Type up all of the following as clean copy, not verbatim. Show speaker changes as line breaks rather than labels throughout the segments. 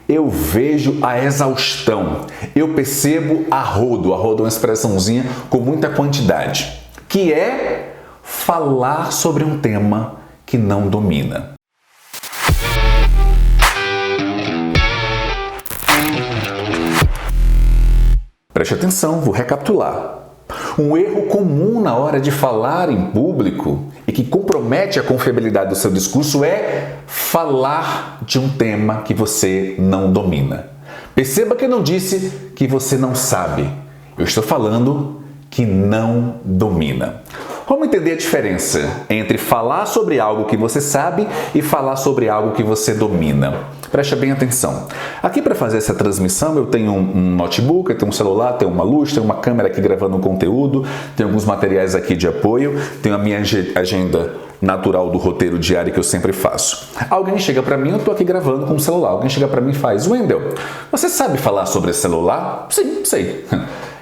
eu vejo a exaustão, eu percebo a rodo é uma expressãozinha com muita quantidade, que é falar sobre um tema que não domina. Preste atenção, vou recapitular. Um erro comum na hora de falar em público e que compromete a confiabilidade do seu discurso é falar de um tema que você não domina. Perceba que eu não disse que você não sabe. Eu estou falando que não domina. Vamos entender a diferença entre falar sobre algo que você sabe e falar sobre algo que você domina. Preste bem atenção. Aqui para fazer essa transmissão eu tenho um notebook, eu tenho um celular, tenho uma luz, tenho uma câmera aqui gravando um conteúdo, tenho alguns materiais aqui de apoio, tenho a minha agenda natural do roteiro diário que eu sempre faço. Alguém chega para mim, eu estou aqui gravando com o celular, alguém chega para mim e faz: Wendel, você sabe falar sobre esse celular? Sim, sei.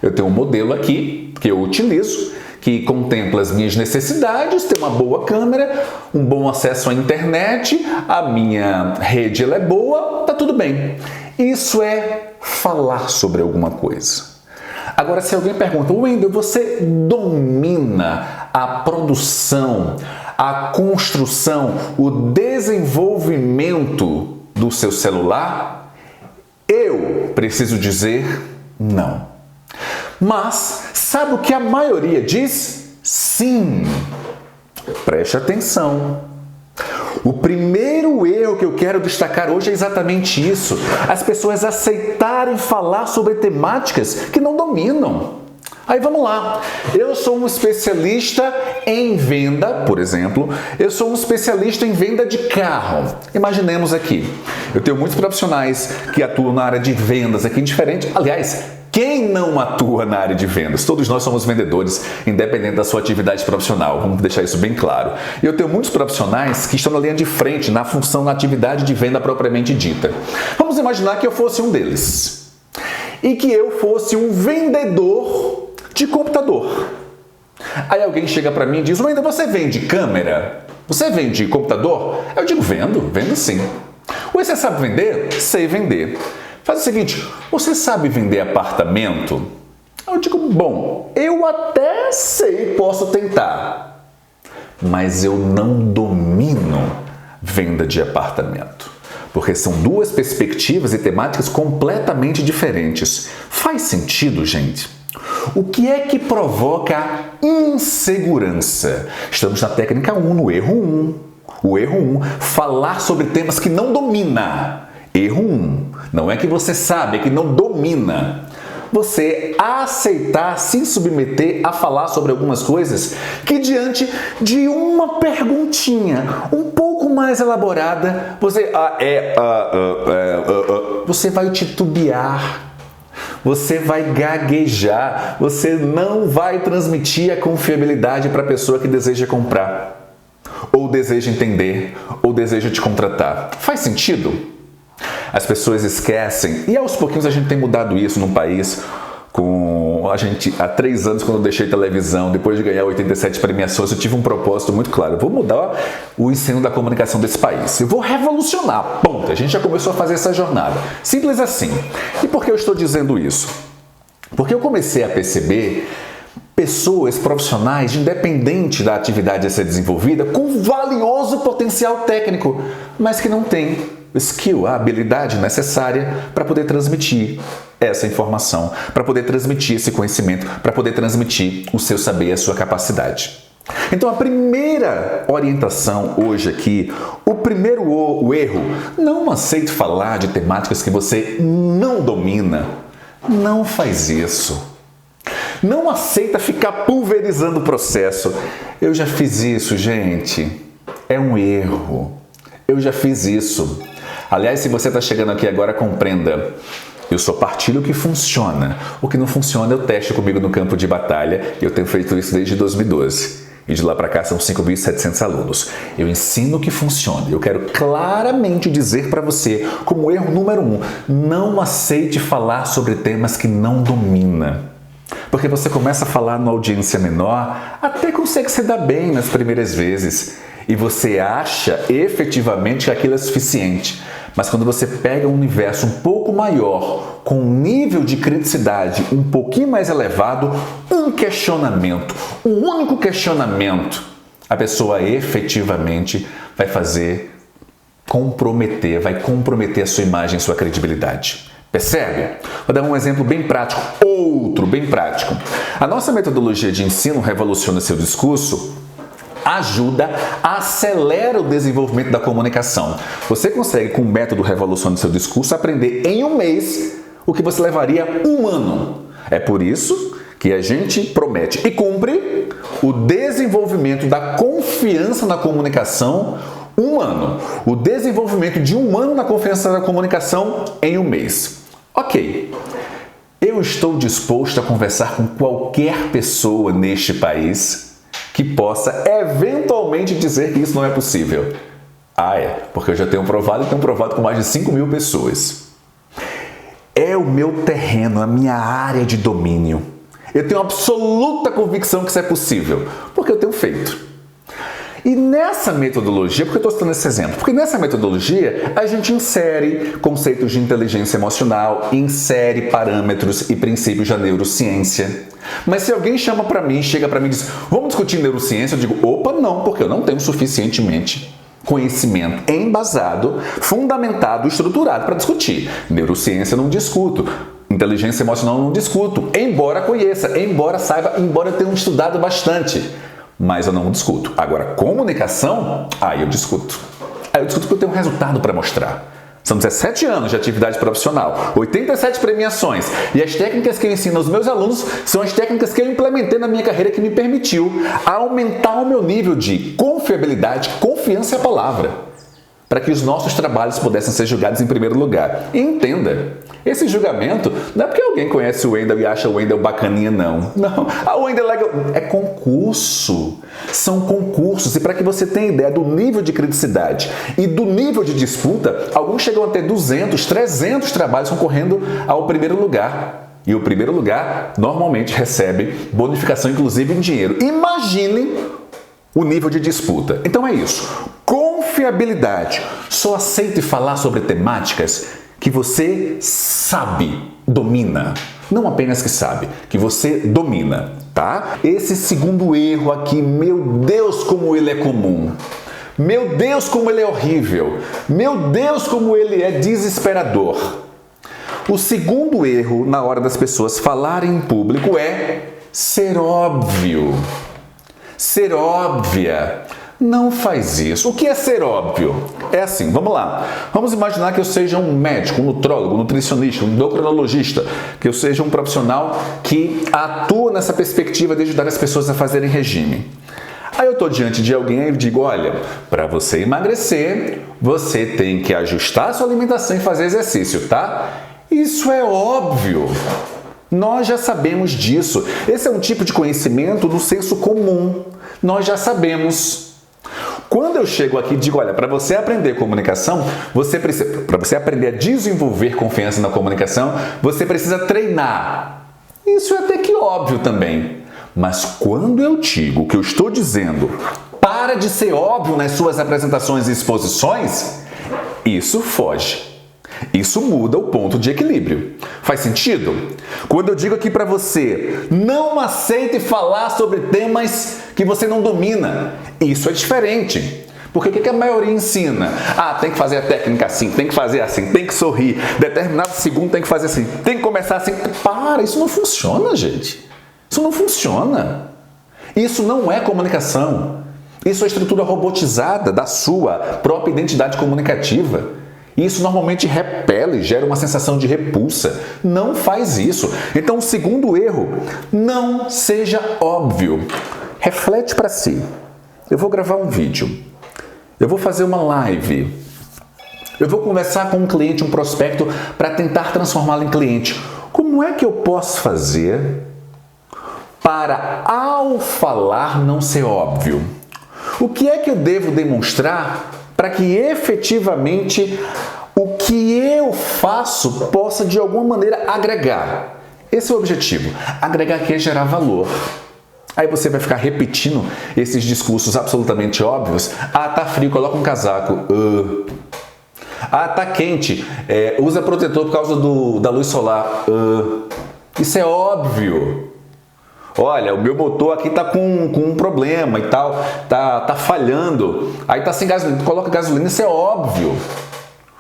Eu tenho um modelo aqui que eu utilizo, que contempla as minhas necessidades, tem uma boa câmera, um bom acesso à internet, a minha rede ela é boa, tá tudo bem. Isso é falar sobre alguma coisa. Agora, se alguém pergunta: Wendel, você domina a produção, a construção, o desenvolvimento do seu celular? Eu preciso dizer não. Mas sabe o que a maioria diz? Sim. Preste atenção. O primeiro erro que eu quero destacar hoje é exatamente isso. As pessoas aceitarem falar sobre temáticas que não dominam. Aí vamos lá. Eu sou um especialista em venda, por exemplo. Eu sou um especialista em venda de carro. Imaginemos aqui. Eu tenho muitos profissionais que atuam na área de vendas aqui, diferente. Aliás, quem não atua na área de vendas? Todos nós somos vendedores, independente da sua atividade profissional. Vamos deixar isso bem claro. E eu tenho muitos profissionais que estão na linha de frente, na função, na atividade de venda propriamente dita. Vamos imaginar que eu fosse um deles. E que eu fosse um vendedor de computador. Aí alguém chega para mim e diz: Wendel, você vende câmera? Você vende computador? Eu digo: vendo sim. Você sabe vender? Sei vender. Faz o seguinte: você sabe vender apartamento? Eu digo: bom, eu até sei, posso tentar, mas eu não domino venda de apartamento, porque são duas perspectivas e temáticas completamente diferentes. Faz sentido, gente? O que é que provoca insegurança? Estamos na técnica 1, no erro 1. O erro 1, falar sobre temas que não domina. Erro 1, não é que você sabe, é que não domina. Você aceitar se submeter a falar sobre algumas coisas que, diante de uma perguntinha um pouco mais elaborada, você vai titubear, você vai gaguejar, você não vai transmitir a confiabilidade para a pessoa que deseja comprar, ou deseja entender, ou deseja te contratar. Faz sentido? As pessoas esquecem, e aos pouquinhos a gente tem mudado isso num país. Há 3 anos, quando eu deixei televisão, depois de ganhar 87 premiações, eu tive um propósito muito claro: eu vou mudar o ensino da comunicação desse país, eu vou revolucionar, ponto. A gente já começou a fazer essa jornada, simples assim. E por que eu estou dizendo isso? Porque eu comecei a perceber pessoas profissionais, independente da atividade a ser desenvolvida, com valioso potencial técnico, mas que não têm skill, a habilidade necessária para poder transmitir essa informação, para poder transmitir esse conhecimento, para poder transmitir o seu saber, a sua capacidade. Então, a primeira orientação hoje aqui, o primeiro erro: não aceite falar de temáticas que você não domina. Não faz isso. Não aceita ficar pulverizando o processo. Eu já fiz isso, gente. É um erro. Eu já fiz isso. Aliás, se você está chegando aqui agora, compreenda: eu só partilho o que funciona. O que não funciona eu testo comigo no campo de batalha. Eu tenho feito isso desde 2012. E de lá para cá são 5.700 alunos. Eu ensino o que funciona. Eu quero claramente dizer para você, como erro número 1, não aceite falar sobre temas que não domina. Porque você começa a falar numa audiência menor, até consegue se dar bem nas primeiras vezes. E você acha efetivamente que aquilo é suficiente. Mas quando você pega um universo um pouco maior, com um nível de criticidade um pouquinho mais elevado, um questionamento, um único questionamento, a pessoa efetivamente vai comprometer a sua imagem, a sua credibilidade. Percebe? Vou dar um exemplo bem prático, outro bem prático. A nossa metodologia de ensino Revoluciona Seu Discurso acelera o desenvolvimento da comunicação. Você consegue, com o método Revoluciona Seu Discurso, aprender em um mês o que você levaria um ano. É por isso que a gente promete e cumpre o desenvolvimento da confiança na comunicação um ano. O desenvolvimento de um ano na confiança na comunicação em um mês. Ok, eu estou disposto a conversar com qualquer pessoa neste país que possa eventualmente dizer que isso não é possível. Porque eu já tenho provado com mais de 5.000 pessoas. É o meu terreno, a minha área de domínio. Eu tenho absoluta convicção que isso é possível, porque eu tenho feito. E nessa metodologia, por que eu estou citando esse exemplo? Porque nessa metodologia a gente insere conceitos de inteligência emocional, insere parâmetros e princípios da neurociência. Mas se alguém chega para mim e diz, vamos discutir neurociência, eu digo, opa, não, porque eu não tenho suficientemente conhecimento embasado, fundamentado, estruturado para discutir. Neurociência eu não discuto. Inteligência emocional eu não discuto. Embora conheça, embora saiba, embora eu tenha estudado bastante. Mas eu não discuto. Agora, comunicação, aí eu discuto. Aí eu discuto porque eu tenho um resultado para mostrar. São 17 anos de atividade profissional, 87 premiações. E as técnicas que eu ensino aos meus alunos são as técnicas que eu implementei na minha carreira que me permitiu aumentar o meu nível de confiabilidade, confiança é a palavra, para que os nossos trabalhos pudessem ser julgados em primeiro lugar. E entenda, esse julgamento não é porque alguém conhece o Wendel e acha o Wendel bacaninha, não. Não, o Wendel é concurso. São concursos. E para que você tenha ideia do nível de criticidade e do nível de disputa, alguns chegam a ter 200, 300 trabalhos concorrendo ao primeiro lugar. E o primeiro lugar normalmente recebe bonificação, inclusive em dinheiro. Imagine o nível de disputa. Então é isso. Confiabilidade. Só aceite falar sobre temáticas que você sabe, domina. Não apenas que sabe, que você domina, tá? Esse segundo erro aqui, meu Deus, como ele é comum. Meu Deus, como ele é horrível. Meu Deus, como ele é desesperador. O segundo erro na hora das pessoas falarem em público é ser óbvio. Ser óbvia. Não faz isso. O que é ser óbvio? É assim, vamos lá. Vamos imaginar que eu seja um médico, um nutrólogo, um nutricionista, um endocrinologista, que eu seja um profissional que atua nessa perspectiva de ajudar as pessoas a fazerem regime. Aí eu estou diante de alguém e digo, olha, para você emagrecer, você tem que ajustar a sua alimentação e fazer exercício, tá? Isso é óbvio. Nós já sabemos disso. Esse é um tipo de conhecimento do senso comum. Nós já sabemos. Quando eu chego aqui e digo, olha, para você aprender comunicação, para você aprender a desenvolver confiança na comunicação, você precisa treinar. Isso é até que óbvio também. Mas quando eu digo que eu estou dizendo, para de ser óbvio nas suas apresentações e exposições, isso foge. Isso muda o ponto de equilíbrio. Faz sentido? Quando eu digo aqui para você, não aceite falar sobre temas que você não domina, isso é diferente. Porque o que a maioria ensina? Tem que fazer a técnica assim, tem que fazer assim, tem que sorrir, determinado segundo tem que fazer assim, tem que começar assim. Isso não funciona, gente. Isso não funciona. Isso não é comunicação. Isso é estrutura robotizada da sua própria identidade comunicativa. Isso normalmente repele, gera uma sensação de repulsa. Não faz isso. Então, o segundo erro, não seja óbvio. Reflete para si. Eu vou gravar um vídeo. Eu vou fazer uma live. Eu vou conversar com um cliente, um prospecto, para tentar transformá-lo em cliente. Como é que eu posso fazer para, ao falar, não ser óbvio? O que é que eu devo demonstrar para que efetivamente o que eu faço possa de alguma maneira agregar? Esse é o objetivo. Agregar aqui é gerar valor. Aí você vai ficar repetindo esses discursos absolutamente óbvios. Tá frio, coloca um casaco. Ah, tá quente. Usa protetor por causa da luz solar. Isso é óbvio. Olha, o meu motor aqui tá com um problema e tal, tá falhando. Aí tá sem gasolina, coloca gasolina, isso é óbvio.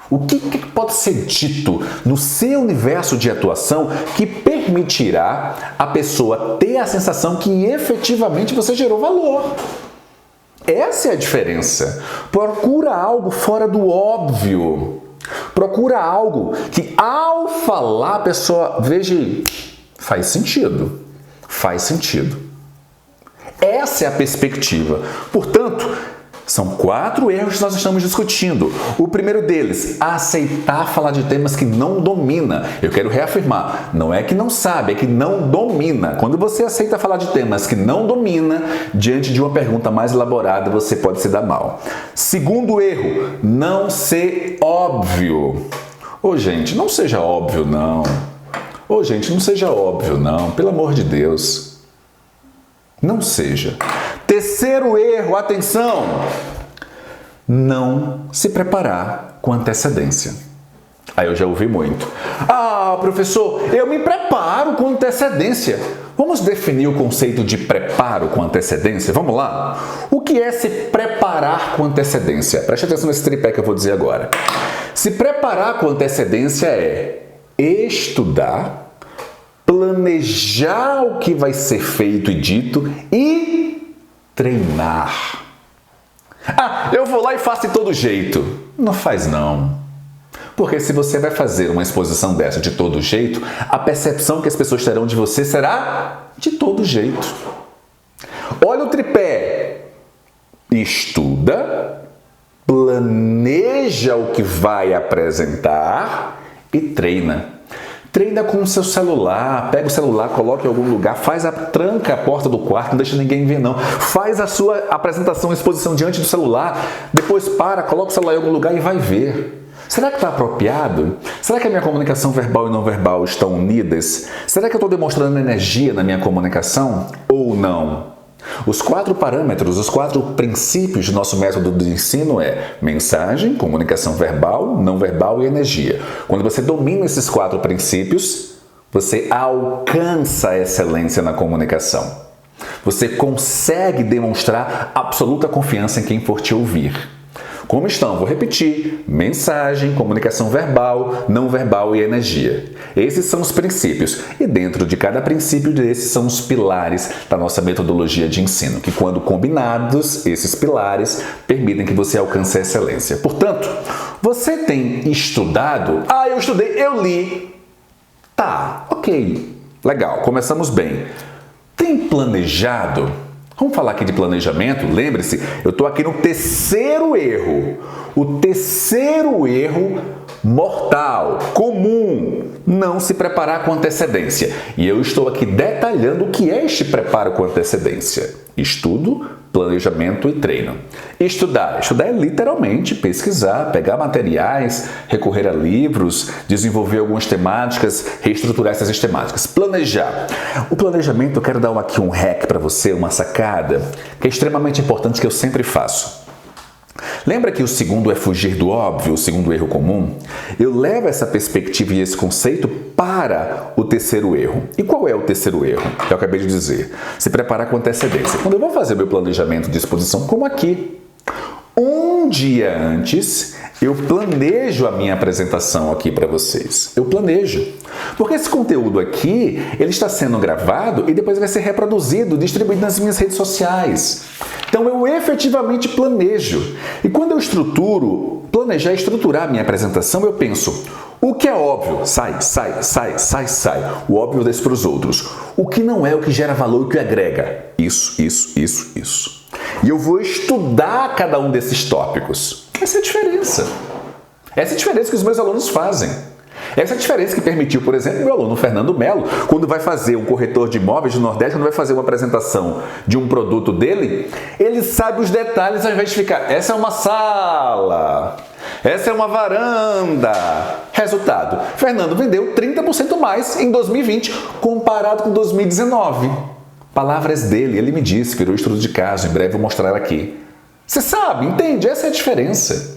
O que pode ser dito no seu universo de atuação que permitirá a pessoa ter a sensação que efetivamente você gerou valor? Essa é a diferença. Procura algo fora do óbvio. Procura algo que, ao falar, a pessoa veja, faz sentido. Faz sentido. Essa é a perspectiva. Portanto, são 4 erros que nós estamos discutindo. O primeiro deles, aceitar falar de temas que não domina. Eu quero reafirmar, não é que não sabe, é que não domina. Quando você aceita falar de temas que não domina, diante de uma pergunta mais elaborada, você pode se dar mal. Segundo erro, não ser óbvio. Gente, não seja óbvio, não. Gente, não seja óbvio, não. Pelo amor de Deus. Não seja. Terceiro erro, atenção! Não se preparar com antecedência. Aí eu já ouvi muito. Professor, eu me preparo com antecedência. Vamos definir o conceito de preparo com antecedência? Vamos lá? O que é se preparar com antecedência? Preste atenção nesse tripé que eu vou dizer agora. Se preparar com antecedência é estudar, planejar o que vai ser feito e dito e treinar. Eu vou lá e faço de todo jeito. Não faz não. Porque se você vai fazer uma exposição dessa de todo jeito, a percepção que as pessoas terão de você será de todo jeito. Olha o tripé. Estuda, planeja o que vai apresentar e treina. Treina com o seu celular, pega o celular, coloca em algum lugar, tranca a porta do quarto, não deixa ninguém ver não. Faz a sua apresentação, exposição diante do celular, depois coloca o celular em algum lugar e vai ver. Será que está apropriado? Será que a minha comunicação verbal e não verbal estão unidas? Será que eu estou demonstrando energia na minha comunicação ou não? Os 4 parâmetros, os 4 princípios do nosso método de ensino é mensagem, comunicação verbal, não verbal e energia. Quando você domina esses 4 princípios, você alcança a excelência na comunicação. Você consegue demonstrar absoluta confiança em quem for te ouvir. Como estão? Vou repetir. Mensagem, comunicação verbal, não verbal e energia. Esses são os princípios. E dentro de cada princípio desses são os pilares da nossa metodologia de ensino, que quando combinados, esses pilares permitem que você alcance a excelência. Portanto, você tem estudado? Eu estudei, eu li. Tá, ok. Legal, começamos bem. Tem planejado? Vamos falar aqui de planejamento? Lembre-se, eu estou aqui no terceiro erro. O terceiro erro mortal, comum, não se preparar com antecedência. E eu estou aqui detalhando o que é este preparo com antecedência. Estudo, planejamento e treino. Estudar é literalmente pesquisar, pegar materiais, recorrer a livros, desenvolver algumas temáticas, reestruturar essas temáticas. Planejar. O planejamento, eu quero dar aqui um hack para você, uma sacada, que é extremamente importante, que eu sempre faço. Lembra que o segundo é fugir do óbvio, o segundo erro comum? Eu levo essa perspectiva e esse conceito para o terceiro erro. E qual é o terceiro erro? Que eu acabei de dizer. Se preparar com antecedência. Quando eu vou fazer meu planejamento de exposição, como aqui, um dia antes, eu planejo a minha apresentação aqui para vocês. Eu planejo. Porque esse conteúdo aqui, ele está sendo gravado e depois vai ser reproduzido, distribuído nas minhas redes sociais. Então, eu efetivamente planejo. E quando eu planejar e estruturar a minha apresentação, eu penso, o que é óbvio, sai. O óbvio eu deixo para os outros. O que não é, o que gera valor, o que agrega. Isso. E eu vou estudar cada um desses tópicos. Essa é a diferença. Essa é a diferença que os meus alunos fazem. Essa é a diferença que permitiu, por exemplo, o meu aluno Fernando Melo, quando vai fazer um corretor de imóveis do Nordeste, quando vai fazer uma apresentação de um produto dele, ele sabe os detalhes ao invés de ficar, essa é uma sala, essa é uma varanda. Resultado, Fernando vendeu 30% mais em 2020 comparado com 2019. Palavras dele, ele me disse, virou estudo de caso, em breve eu vou mostrar aqui. Você sabe, entende? Essa é a diferença.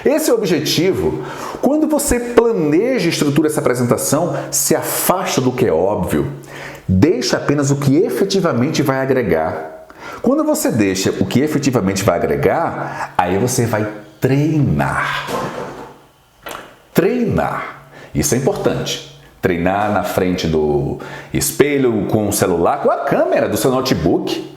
Esse é o objetivo. Quando você planeja e estrutura essa apresentação, se afasta do que é óbvio. Deixa apenas o que efetivamente vai agregar. Quando você deixa o que efetivamente vai agregar, aí você vai treinar. Treinar. Isso é importante. Treinar na frente do espelho, com o celular, com a câmera do seu notebook.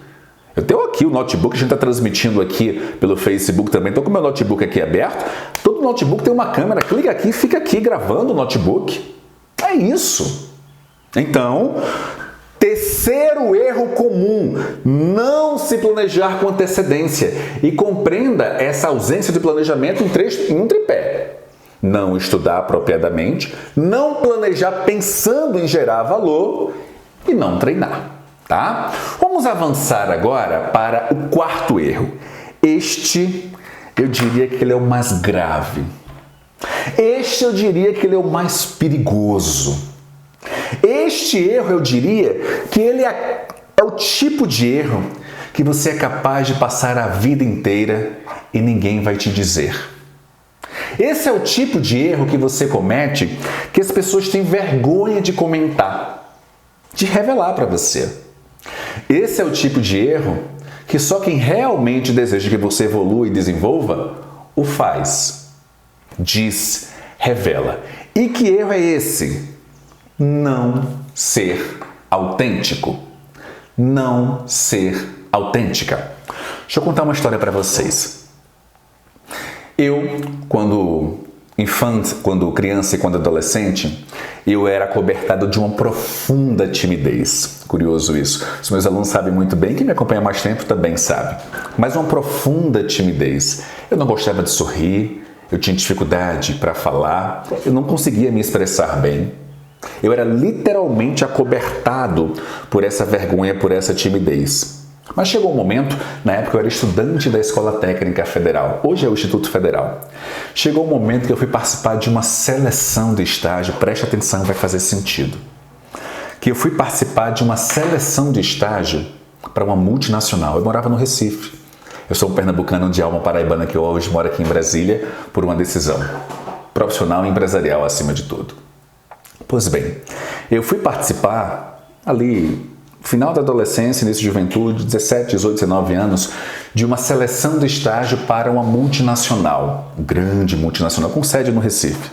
Eu tenho aqui o notebook, a gente está transmitindo aqui pelo Facebook também. Estou com o meu notebook aqui aberto. Todo notebook tem uma câmera. Clica aqui e fica aqui gravando o notebook. É isso. Então, terceiro erro comum, não se planejar com antecedência. E compreenda essa ausência de planejamento em um tripé. Não estudar apropriadamente, não planejar pensando em gerar valor e não treinar, tá? Vamos avançar agora para o quarto erro. Este, eu diria que ele é o mais grave. Este, eu diria que ele é o mais perigoso. Este erro, eu diria que ele é o tipo de erro que você é capaz de passar a vida inteira e ninguém vai te dizer. Esse é o tipo de erro que você comete que as pessoas têm vergonha de comentar, de revelar para você. Esse é o tipo de erro que só quem realmente deseja que você evolua e desenvolva o faz, diz, revela. E que erro é esse? Não ser autêntico. Não ser autêntica. Deixa eu contar uma história para vocês. Eu, quando criança e quando adolescente, eu era acobertado de uma profunda timidez. Curioso isso. Os meus alunos sabem muito bem, quem me acompanha há mais tempo também sabe. Mas uma profunda timidez. Eu não gostava de sorrir, eu tinha dificuldade para falar, eu não conseguia me expressar bem. Eu era literalmente acobertado por essa vergonha, por essa timidez. Mas chegou um momento, na época eu era estudante da Escola Técnica Federal, hoje é o Instituto Federal. Chegou um momento que eu fui participar de uma seleção de estágio, preste atenção, vai fazer sentido. Que eu fui participar de uma seleção de estágio para uma multinacional, eu morava no Recife. Eu sou um pernambucano de alma paraibana que hoje mora aqui em Brasília por uma decisão profissional e empresarial acima de tudo. Pois bem, eu fui participar ali final da adolescência, início de juventude, 17, 18, 19 anos, de uma seleção de estágio para uma multinacional, grande multinacional, com sede no Recife,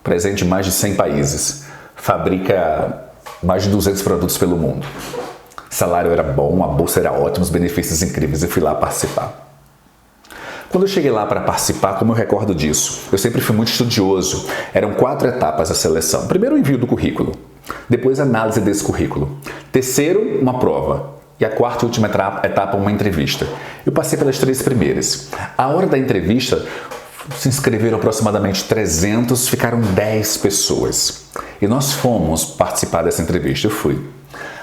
presente em mais de 100 países, fabrica mais de 200 produtos pelo mundo. O salário era bom, a bolsa era ótima, os benefícios incríveis, eu fui lá participar. Quando eu cheguei lá para participar, como eu recordo disso? Eu sempre fui muito estudioso. Eram 4 etapas a seleção. Primeiro, o envio do currículo. Depois, a análise desse currículo. Terceiro, uma prova. E a quarta e última etapa, uma entrevista. Eu passei pelas 3 primeiras. A hora da entrevista, se inscreveram aproximadamente 300, ficaram 10 pessoas. E nós fomos participar dessa entrevista. Eu fui.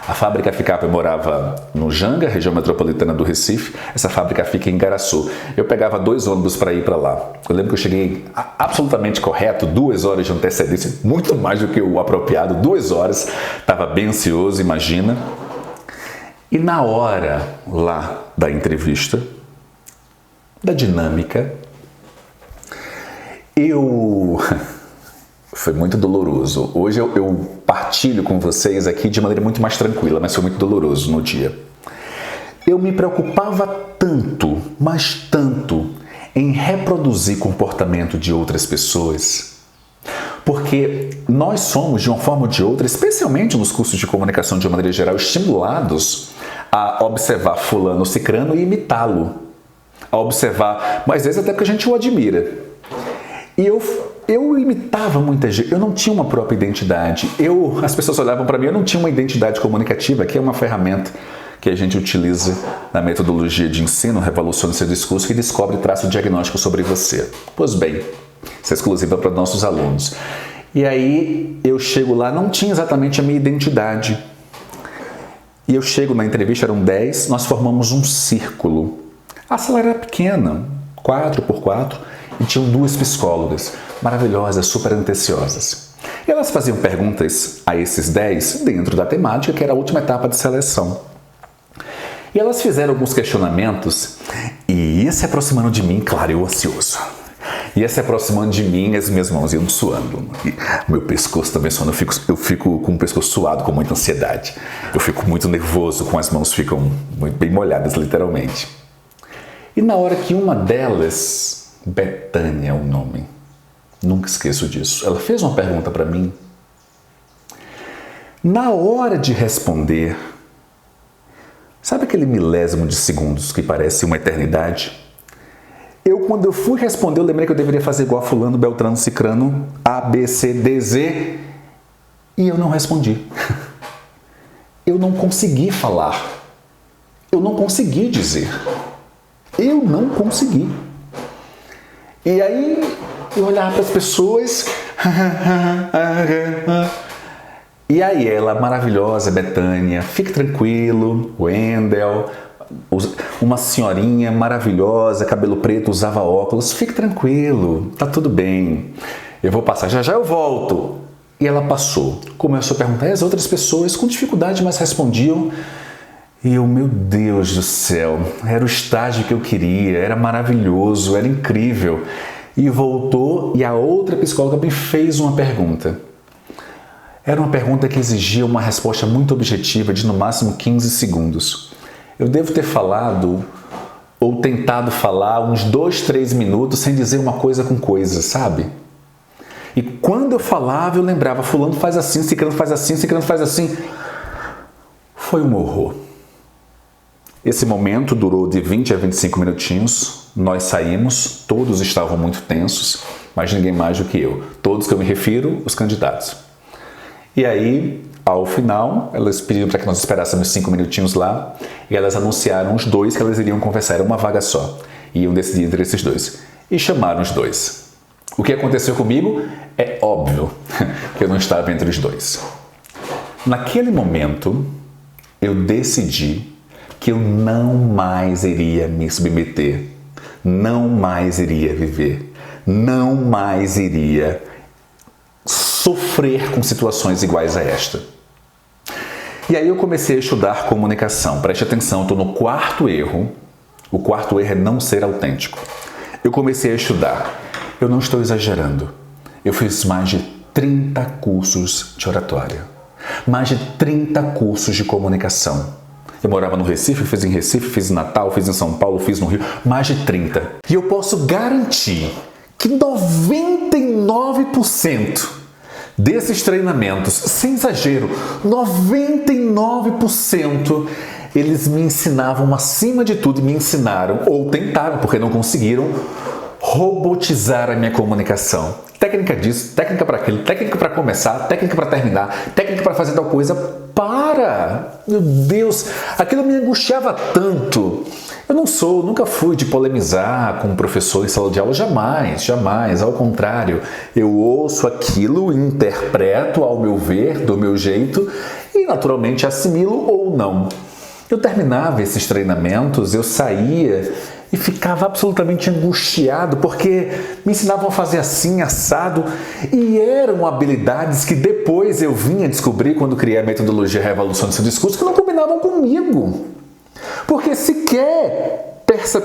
A fábrica ficava, eu morava no Janga, região metropolitana do Recife. Essa fábrica fica em Igaraçu. Eu pegava 2 ônibus para ir para lá. Eu lembro que eu cheguei absolutamente correto, 2 horas de antecedência, muito mais do que o apropriado, 2 horas. Estava bem ansioso, imagina. E na hora lá da entrevista, da dinâmica, foi muito doloroso. Hoje eu partilho com vocês aqui de maneira muito mais tranquila, mas foi muito doloroso no dia. Eu me preocupava tanto, mas tanto, em reproduzir comportamento de outras pessoas, porque nós somos, de uma forma ou de outra, especialmente nos cursos de comunicação de uma maneira geral, estimulados a observar fulano, cicrano e imitá-lo. A observar, mas às vezes até porque a gente o admira. E eu imitava muita gente, eu não tinha uma própria identidade. As pessoas olhavam para mim, eu não tinha uma identidade comunicativa, que é uma ferramenta que a gente utiliza na metodologia de ensino, revoluciona seu discurso, que descobre e traça o diagnóstico sobre você. Pois bem, isso é exclusiva para nossos alunos. E aí eu chego lá, não tinha exatamente a minha identidade. E eu chego na entrevista, eram 10, nós formamos um círculo. A sala era pequena, 4x4, e tinham 2 psicólogas, maravilhosas, super atenciosas. E elas faziam perguntas a esses 10 dentro da temática, que era a última etapa de seleção. E elas fizeram alguns questionamentos e ia se aproximando de mim, claro, eu ansioso. ia se aproximando de mim e as minhas mãos iam suando. E meu pescoço também suando. Eu fico com o pescoço suado com muita ansiedade. Eu fico muito nervoso, com as mãos ficam muito bem molhadas, literalmente. E na hora que uma delas, Betânia é o nome, nunca esqueço disso, ela fez uma pergunta para mim. Na hora de responder, sabe aquele milésimo de segundos que parece uma eternidade? Quando eu fui responder, eu lembrei que eu deveria fazer igual a fulano, beltrano, cicrano, A, B, C, D, Z, e eu não respondi. Eu não consegui falar. Eu não consegui dizer. Eu não consegui. E aí, eu olhava para as pessoas... E aí ela, maravilhosa, Betânia, fique tranquilo, Wendel, uma senhorinha maravilhosa, cabelo preto, usava óculos, fique tranquilo, tá tudo bem, eu vou passar, já já eu volto. E ela passou, começou a perguntar, e as outras pessoas com dificuldade, mas respondiam. E eu, meu Deus do céu, era o estágio que eu queria, era maravilhoso, era incrível. E voltou, e a outra psicóloga me fez uma pergunta. Era uma pergunta que exigia uma resposta muito objetiva de no máximo 15 segundos. Eu devo ter falado ou tentado falar uns 2, 3 minutos sem dizer uma coisa com coisa, sabe? E quando eu falava, eu lembrava, fulano faz assim, ciclano faz assim, ciclano faz assim. Foi um horror. Esse momento durou de 20 a 25 minutinhos. Nós saímos, todos estavam muito tensos, mas ninguém mais do que eu. Todos que eu me refiro, os candidatos. E aí, ao final, elas pediram para que nós esperássemos 5 minutinhos lá e elas anunciaram os 2 que elas iriam conversar, era uma vaga só. E iam decidir entre esses 2. E chamaram os 2. O que aconteceu comigo é óbvio que eu não estava entre os 2. Naquele momento, eu decidi que eu não mais iria me submeter, não mais iria viver, não mais iria sofrer com situações iguais a esta. E aí eu comecei a estudar comunicação. Preste atenção, eu estou no 4º erro. O 4º erro é não ser autêntico. Eu comecei a estudar. Eu não estou exagerando. Eu fiz mais de 30 cursos de oratória. Mais de 30 cursos de comunicação. Eu morava no Recife, fiz em Recife, fiz em Natal, fiz em São Paulo, fiz no Rio. Mais de 30. E eu posso garantir que 99% desses treinamentos, sem exagero, 99%, eles me ensinavam, acima de tudo, me ensinaram, ou tentaram, porque não conseguiram, robotizar a minha comunicação. Técnica disso, técnica para aquilo, técnica para começar, técnica para terminar, técnica para fazer tal coisa. Para! Meu Deus, aquilo me angustiava tanto. Eu nunca fui de polemizar com um professor em sala de aula, jamais, ao contrário. Eu ouço aquilo, interpreto ao meu ver, do meu jeito e naturalmente assimilo ou não. Eu terminava esses treinamentos, eu saía e ficava absolutamente angustiado porque me ensinavam a fazer assim, assado, e eram habilidades que depois eu vinha descobrir quando criei a metodologia Revolução do Seu Discurso que não combinavam comigo. Porque sequer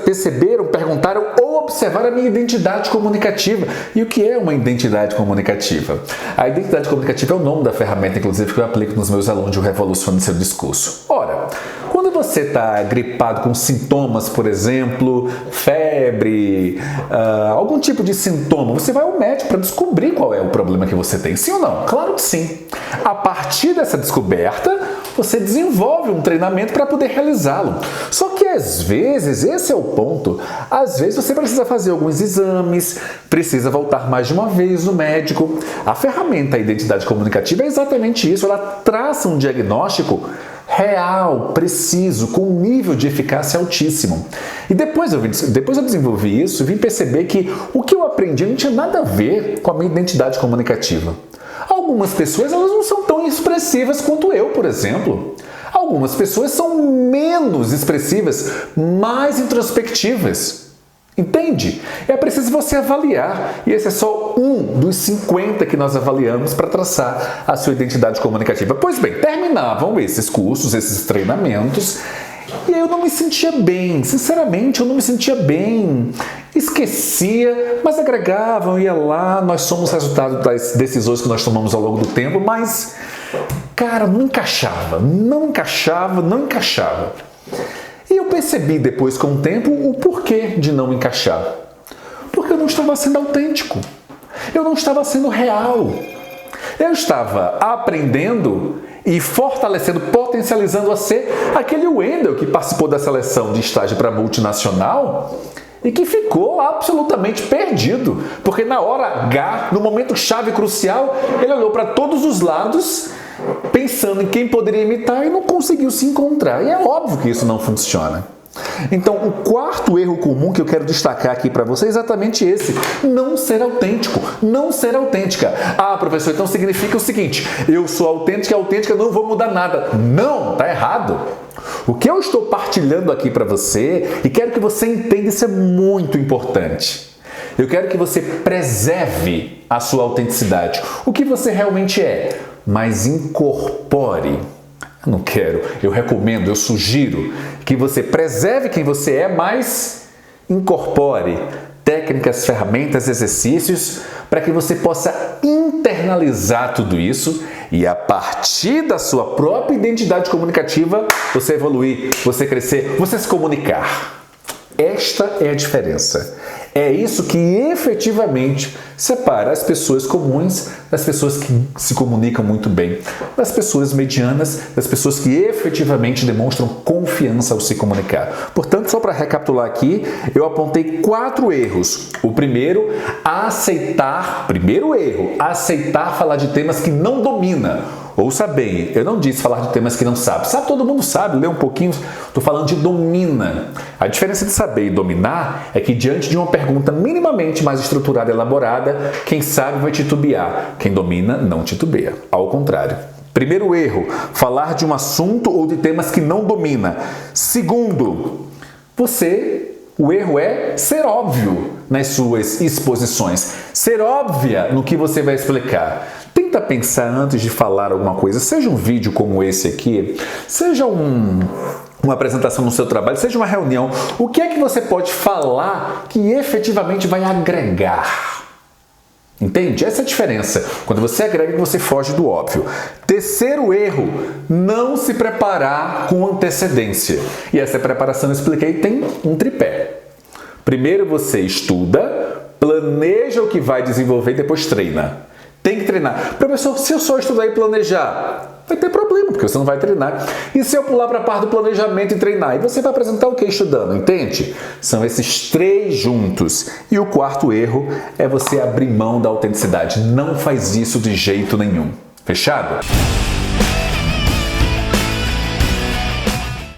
perceberam, perguntaram ou observaram a minha identidade comunicativa. E o que é uma identidade comunicativa? A identidade comunicativa é o nome da ferramenta, inclusive, que eu aplico nos meus alunos de Revolução do Seu Discurso. Ora, quando você está gripado com sintomas, por exemplo, febre, algum tipo de sintoma, você vai ao médico para descobrir qual é o problema que você tem. Sim ou não? Claro que sim. A partir dessa descoberta, você desenvolve um treinamento para poder realizá-lo. Só que às vezes, esse é o ponto, às vezes você precisa fazer alguns exames, precisa voltar mais de uma vez no médico. A ferramenta Identidade Comunicativa é exatamente isso, ela traça um diagnóstico real, preciso, com um nível de eficácia altíssimo. E depois eu desenvolvi isso e vim perceber que o que eu aprendi não tinha nada a ver com a minha identidade comunicativa. Algumas pessoas elas não são tão expressivas quanto eu, por exemplo. Algumas pessoas são menos expressivas, mais introspectivas. Entende? É preciso você avaliar, e esse é só um dos 50 que nós avaliamos para traçar a sua identidade comunicativa. Pois bem, terminavam esses cursos, esses treinamentos, e aí eu não me sentia bem, sinceramente, eu não me sentia bem. esquecia, mas agregavam, ia lá, nós somos resultado das decisões que nós tomamos ao longo do tempo, mas, cara, não encaixava. E eu percebi depois, com o tempo, o porquê de não encaixar. Porque eu não estava sendo autêntico. Eu não estava sendo real. Eu estava aprendendo e fortalecendo, potencializando a ser aquele Wendel que participou da seleção de estágio para multinacional e que ficou absolutamente perdido. Porque na hora H, no momento chave crucial, ele olhou para todos os lados pensando em quem poderia imitar e não conseguiu se encontrar. E é óbvio que isso não funciona. Então, o quarto erro comum que eu quero destacar aqui para você é exatamente esse: não ser autêntico, não ser autêntica. Ah, professor, então significa o seguinte: eu sou autêntica, não vou mudar nada. Não, tá errado. O que eu estou partilhando aqui para você, e quero que você entenda, isso é muito importante. Eu quero que você preserve a sua autenticidade, o que você realmente é, mas incorpore. Eu recomendo, eu sugiro que você preserve quem você é, mas incorpore técnicas, ferramentas, exercícios para que você possa internalizar tudo isso e a partir da sua própria identidade comunicativa você evoluir, você crescer, você se comunicar. Esta é a diferença. É isso que efetivamente separa as pessoas comuns das pessoas que se comunicam muito bem, das pessoas medianas, das pessoas que efetivamente demonstram confiança ao se comunicar. Portanto, só para recapitular aqui, eu apontei 4 erros. O primeiro, aceitar falar de temas que não domina. Ouça bem, eu não disse falar de temas que não sabe. Sabe, todo mundo sabe, lê um pouquinho, estou falando de domina. A diferença de saber e dominar é que diante de uma pergunta minimamente mais estruturada e elaborada, quem sabe vai titubear, quem domina não titubeia. Ao contrário. Primeiro erro, falar de um assunto ou de temas que não domina. Segundo, o erro é ser óbvio nas suas exposições, ser óbvia no que você vai explicar. Tenta pensar antes de falar alguma coisa, seja um vídeo como esse aqui, seja uma apresentação no seu trabalho, seja uma reunião. O que é que você pode falar que efetivamente vai agregar? Entende? Essa é a diferença. Quando você agrega, você foge do óbvio. Terceiro erro, não se preparar com antecedência. E essa preparação, eu expliquei, tem um tripé. Primeiro você estuda, planeja o que vai desenvolver e depois treina. Tem que treinar. Professor, se eu só estudar e planejar, vai ter problema, porque você não vai treinar. E se eu pular para a parte do planejamento e treinar? E você vai apresentar o que estudando, entende? São esses 3 juntos. E o quarto erro é você abrir mão da autenticidade. Não faz isso de jeito nenhum. Fechado?